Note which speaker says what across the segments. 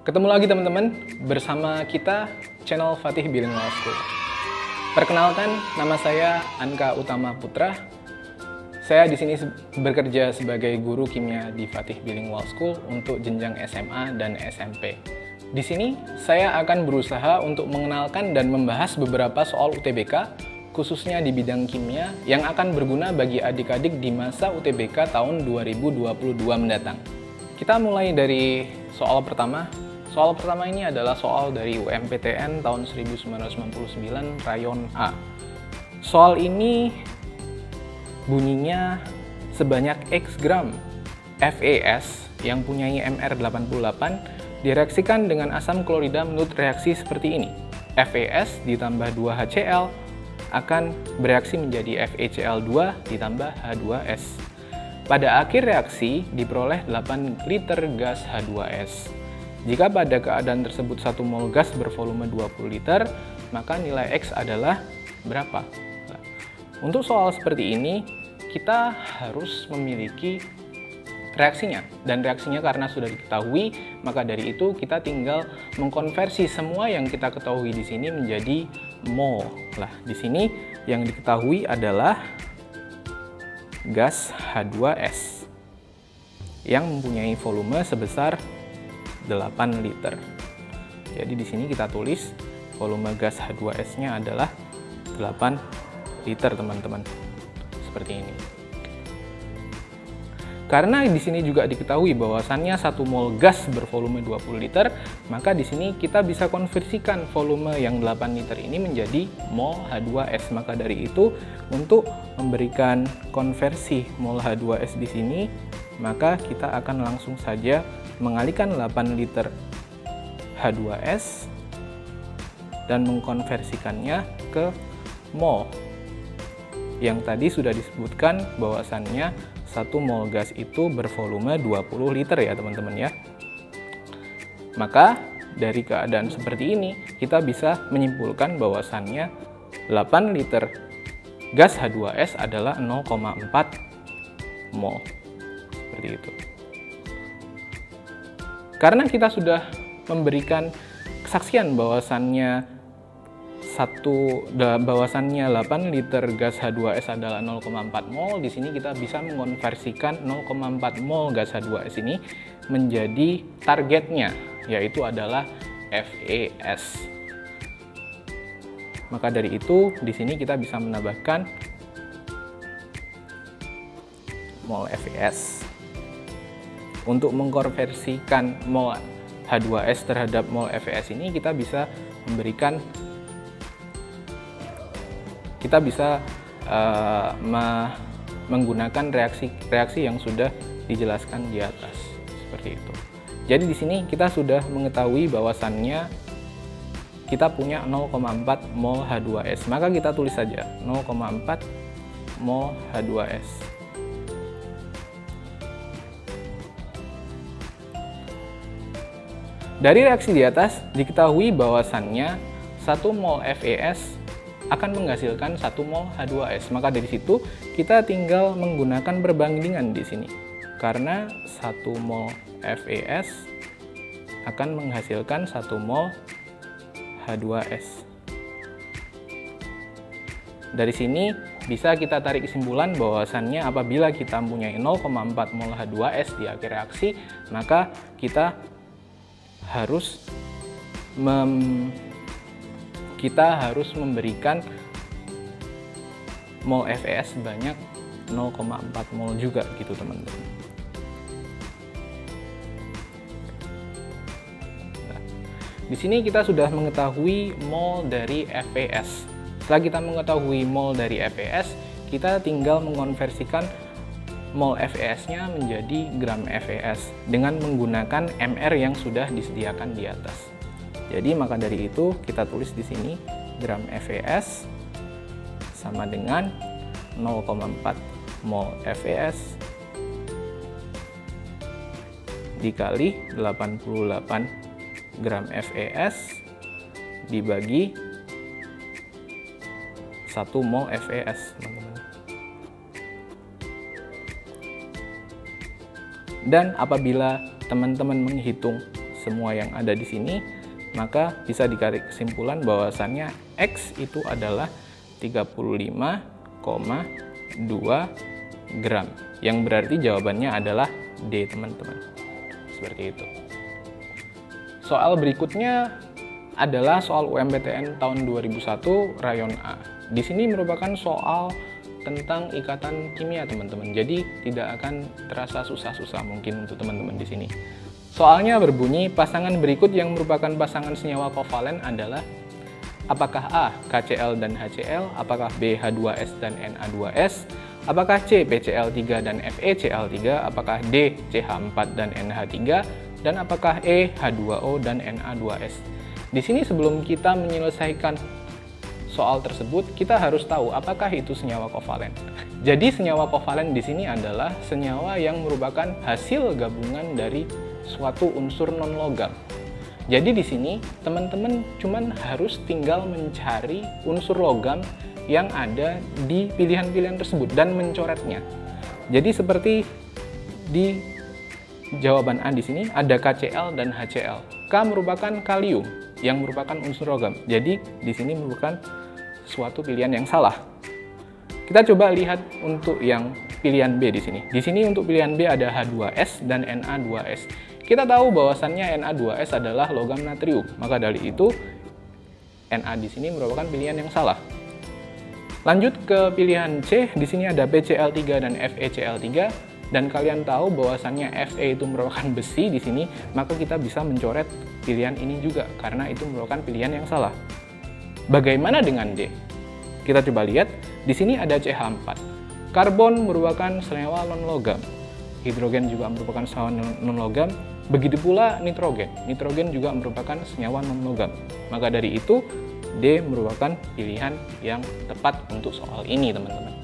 Speaker 1: Ketemu lagi teman-teman bersama kita channel Fatih Bilingual School. Perkenalkan, nama saya Anka Utama Putra. Saya di sini bekerja sebagai guru kimia di Fatih Bilingual School untuk jenjang SMA dan SMP. Di sini saya akan berusaha untuk mengenalkan dan membahas beberapa soal UTBK, khususnya di bidang kimia yang akan berguna bagi adik-adik di masa UTBK tahun 2022 mendatang. Kita mulai dari soal pertama. Soal pertama ini adalah soal dari UMPTN tahun 1999 Rayon A. Soal ini bunyinya sebanyak X gram FeS yang punya Mr88 direaksikan dengan asam klorida menurut reaksi seperti ini. FeS ditambah 2HCl akan bereaksi menjadi FeCl2 ditambah H2S. Pada akhir reaksi diperoleh 8 liter gas H2S. Jika pada keadaan tersebut 1 mol gas bervolume 20 liter, maka nilai X adalah berapa? Nah, untuk soal seperti ini, kita harus memiliki reaksinya. Dan reaksinya karena sudah diketahui, maka dari itu kita tinggal mengkonversi semua yang kita ketahui di sini menjadi mol. Nah, di sini yang diketahui adalah gas H2S yang mempunyai volume sebesar 8 liter. Jadi di sini kita tulis volume gas H2S-nya adalah 8 liter, teman-teman. Seperti ini. Karena di sini juga diketahui bahwasannya 1 mol gas bervolume 20 liter, maka di sini kita bisa konversikan volume yang 8 liter ini menjadi mol H2S. Maka dari itu, untuk memberikan konversi mol H2S di sini, maka kita akan langsung saja mengalihkan 8 liter H2S dan mengkonversikannya ke mol. Yang tadi sudah disebutkan bahwasannya 1 mol gas itu bervolume 20 liter ya teman-teman ya. Maka dari keadaan seperti ini kita bisa menyimpulkan bahwasannya 8 liter gas H2S adalah 0,4 mol. Seperti itu. Karena kita sudah memberikan kesaksian bahwasannya 8 liter gas H2S adalah 0,4 mol, di sini kita bisa mengonversikan 0,4 mol gas H2S ini menjadi targetnya, yaitu adalah FeS. Maka dari itu, di sini kita bisa menambahkan mol FeS. Untuk mengkonversikan mol H2S terhadap mol FeS ini kita bisa menggunakan reaksi yang sudah dijelaskan di atas seperti itu. Jadi di sini kita sudah mengetahui bahwasannya kita punya 0,4 mol H2S. Maka kita tulis saja 0,4 mol H2S. Dari reaksi di atas, diketahui bahwasannya 1 mol FeS akan menghasilkan 1 mol H2S. Maka dari situ, kita tinggal menggunakan perbandingan di sini. Karena 1 mol FeS akan menghasilkan 1 mol H2S. Dari sini, bisa kita tarik kesimpulan bahwasannya apabila kita mempunyai 0,4 mol H2S di akhir reaksi, maka kita harus memberikan mol FeS sebanyak 0,4 mol juga gitu teman-teman. Nah, di sini kita sudah mengetahui mol dari FeS. Setelah kita mengetahui mol dari FeS, kita tinggal mengonversikan mol FeS-nya menjadi gram FeS dengan menggunakan Mr yang sudah disediakan di atas. Jadi maka dari itu kita tulis di sini gram FeS sama dengan 0,4 mol FeS dikali 88 gram FeS dibagi 1 mol FeS, teman-teman. Dan apabila teman-teman menghitung semua yang ada di sini, maka bisa ditarik kesimpulan bahwasannya X itu adalah 35,2 gram. Yang berarti jawabannya adalah D, teman-teman. Seperti itu. Soal berikutnya adalah soal UMPTN tahun 2001 rayon A. Di sini merupakan soal tentang ikatan kimia, teman-teman. Jadi tidak akan terasa susah-susah mungkin untuk teman-teman di sini. Soalnya berbunyi, pasangan berikut yang merupakan pasangan senyawa kovalen adalah apakah A, KCl dan HCl, apakah B, H2S dan Na2S, apakah C, PCl3 dan FeCl3, apakah D, CH4 dan NH3, dan apakah E, H2O dan Na2S. Di sini sebelum kita menyelesaikan soal tersebut, kita harus tahu apakah itu senyawa kovalen. Jadi senyawa kovalen di sini adalah senyawa yang merupakan hasil gabungan dari suatu unsur non-logam. Jadi di sini teman-teman cuman harus tinggal mencari unsur logam yang ada di pilihan-pilihan tersebut dan mencoretnya. Jadi seperti di jawaban A di sini ada KCl dan HCl. K merupakan kalium yang merupakan unsur logam. Jadi di sini merupakan suatu pilihan yang salah. Kita coba lihat untuk yang pilihan B di sini. Di sini untuk pilihan B ada H2S dan Na2S. Kita tahu bahwasannya Na2S adalah logam natrium. Maka dari itu Na di sini merupakan pilihan yang salah. Lanjut ke pilihan C. Di sini ada PCl3 dan FeCl3. Dan kalian tahu bahwasannya Fe itu merupakan besi di sini, maka kita bisa mencoret pilihan ini juga karena itu merupakan pilihan yang salah. Bagaimana dengan D? Kita coba lihat. Di sini ada CH4. Karbon merupakan senyawa non-logam. Hidrogen juga merupakan senyawa non-logam. Begitu pula nitrogen. Nitrogen juga merupakan senyawa non-logam. Maka dari itu, D merupakan pilihan yang tepat untuk soal ini, teman-teman.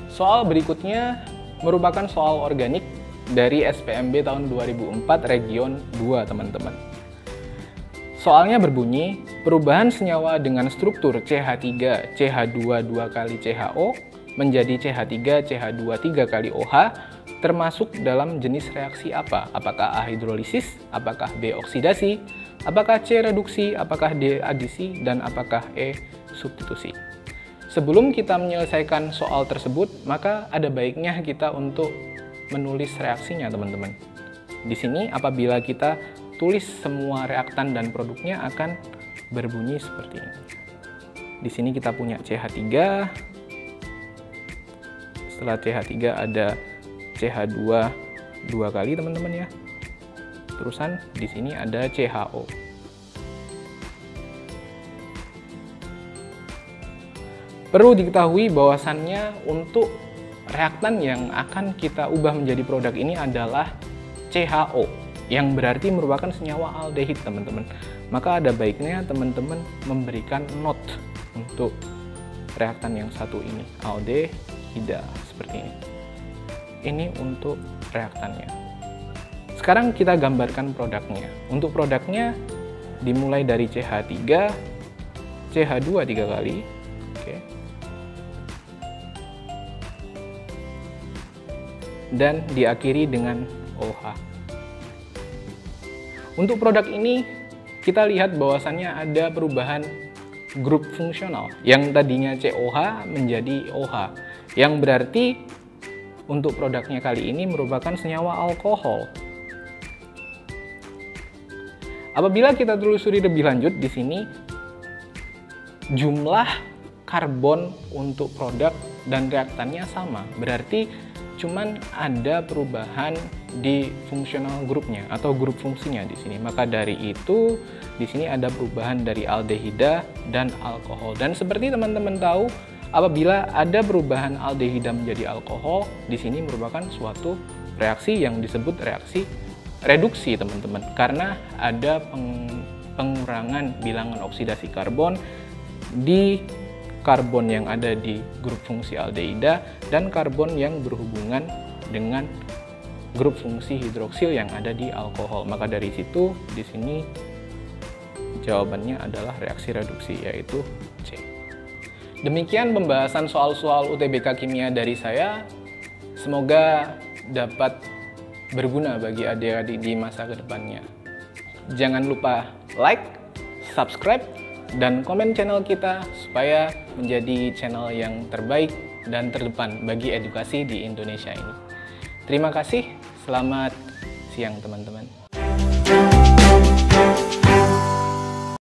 Speaker 1: Soal berikutnya merupakan soal organik dari SPMB tahun 2004 Region 2, teman-teman. Soalnya berbunyi, perubahan senyawa dengan struktur CH3, CH2 2 kali CHO menjadi CH3, CH2 3 kali OH termasuk dalam jenis reaksi apa? Apakah A hidrolisis, apakah B oksidasi, apakah C reduksi, apakah D adisi, dan apakah E substitusi. Sebelum kita menyelesaikan soal tersebut, maka ada baiknya kita untuk menulis reaksinya, teman-teman. Di sini apabila kita tulis semua reaktan dan produknya akan berbunyi seperti ini. Di sini kita punya CH3. Setelah CH3 ada CH2 2 kali, teman-teman ya. Terusan di sini ada CHO. Perlu diketahui bahwasannya untuk reaktan yang akan kita ubah menjadi produk ini adalah CHO, yang berarti merupakan senyawa aldehid, teman-teman. Maka ada baiknya teman-teman memberikan note untuk reaktan yang satu ini, aldehida, seperti ini. Ini untuk reaktannya. Sekarang kita gambarkan produknya. Untuk produknya dimulai dari CH3, CH2 3 kali, oke. Dan diakhiri dengan OH. Untuk produk ini kita lihat bahwasannya ada perubahan grup fungsional yang tadinya COH menjadi OH, yang berarti untuk produknya kali ini merupakan senyawa alkohol. Apabila kita telusuri lebih lanjut di sini jumlah karbon untuk produk dan reaktannya sama, berarti cuman ada perubahan di fungsional grupnya atau grup fungsinya di sini. Maka dari itu di sini ada perubahan dari aldehida dan alkohol. Dan seperti teman-teman tahu, apabila ada perubahan aldehida menjadi alkohol, di sini merupakan suatu reaksi yang disebut reaksi reduksi, teman-teman. Karena ada pengurangan bilangan oksidasi karbon di karbon yang ada di grup fungsi aldehida dan karbon yang berhubungan dengan grup fungsi hidroksil yang ada di alkohol. Maka dari situ di sini jawabannya adalah reaksi reduksi, yaitu C. Demikian pembahasan soal-soal UTBK Kimia dari saya. Semoga dapat berguna bagi adik-adik di masa kedepannya. jangan lupa like, subscribe, dan komen channel kita supaya menjadi channel yang terbaik dan terdepan bagi edukasi di Indonesia ini. Terima kasih, selamat siang teman-teman.